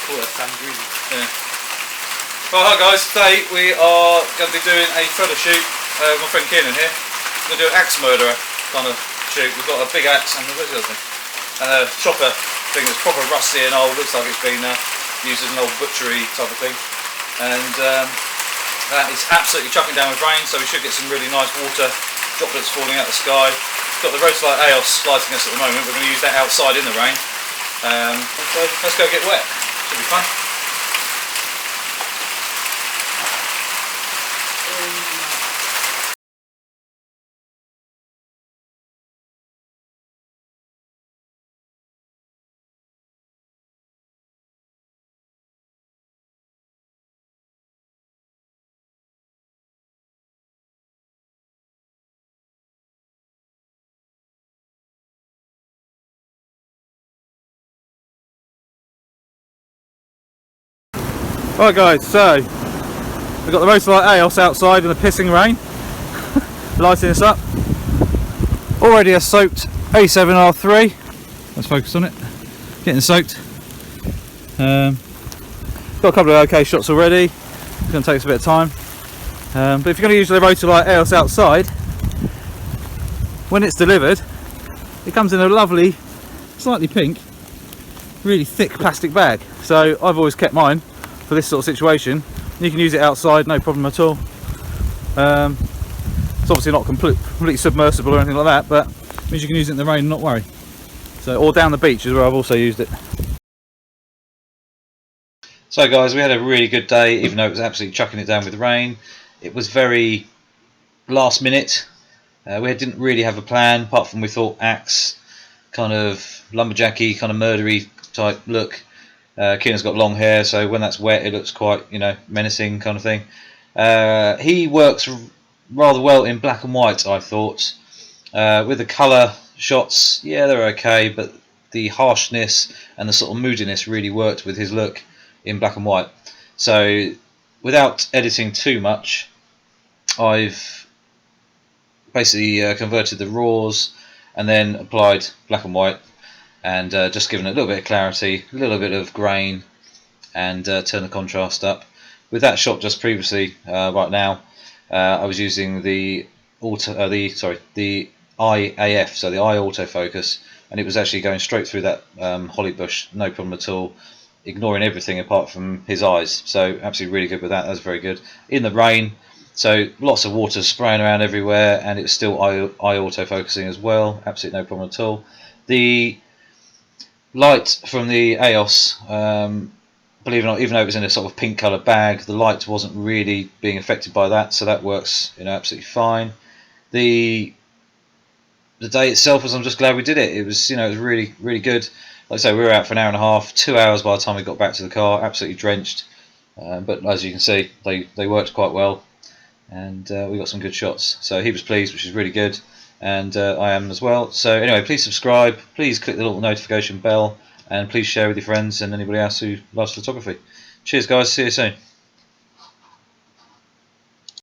Oh, that sounds really. Yeah. Well, hi guys, today we are going to be doing a photo shoot with my friend Kieran here. We're going to do an axe murderer kind of shoot. We've got a big axe and where's the other thing? And a chopper thing that's proper rusty and old, looks like it's been used as an old butchery type of thing. And it's absolutely chucking down with rain, so we should get some really nice water droplets falling out of the sky. We've got the Weatherseal A7r3 lighting us at the moment. We're going to use that outside in the rain. So let's go get wet. Should be fun. Right guys, so we've got the Weatherseal A7r3 outside in the pissing rain, lighting us up. Already a soaked A7R3. Let's focus on it. Getting soaked. Got a couple of okay shots already. It's going to take us a bit of time. But if you're going to use the Weatherseal A7r3 outside, when it's delivered, it comes in a lovely, slightly pink, really thick plastic bag. So I've always kept mine for this sort of situation. You can use it outside, no problem at all. It's obviously not completely submersible or anything like that, but it means you can use it in the rain and not worry. So, or down the beach is where I've also used it. So guys, we had a really good day, even though it was absolutely chucking it down with rain. It was very last minute. We didn't really have a plan, apart from we thought axe, kind of lumberjacky, kind of murdery type look. Kieran's got long hair, so when that's wet it looks quite, you know, menacing kind of thing. He works rather well in black and white, I thought. With the colour shots, yeah, they're okay, but the harshness and the sort of moodiness really worked with his look in black and white. So without editing too much, I've basically converted the raws and then applied black and white, and just given it a little bit of clarity, a little bit of grain, and turn the contrast up. With that shot just previously, right now, I was using the IAF, so the eye autofocus, and it was actually going straight through that holly bush, no problem at all, ignoring everything apart from his eyes. So absolutely really good with that. That was very good. In the rain, so lots of water spraying around everywhere, and it was still eye autofocusing as well. Absolutely no problem at all. The light from the A7r3, believe it or not, even though it was in a sort of pink coloured bag, the light wasn't really being affected by that, so that works, you know, absolutely fine. The day itself was, I'm just glad we did it. It was, you know, it was really, really good. Like I say, we were out for an hour and a half, 2 hours by the time we got back to the car, absolutely drenched. But as you can see, they worked quite well, and we got some good shots. So he was pleased, which is really good, and I am as well. So anyway, please subscribe, please click the little notification bell, and please share with your friends and anybody else who loves photography. Cheers guys, see you soon.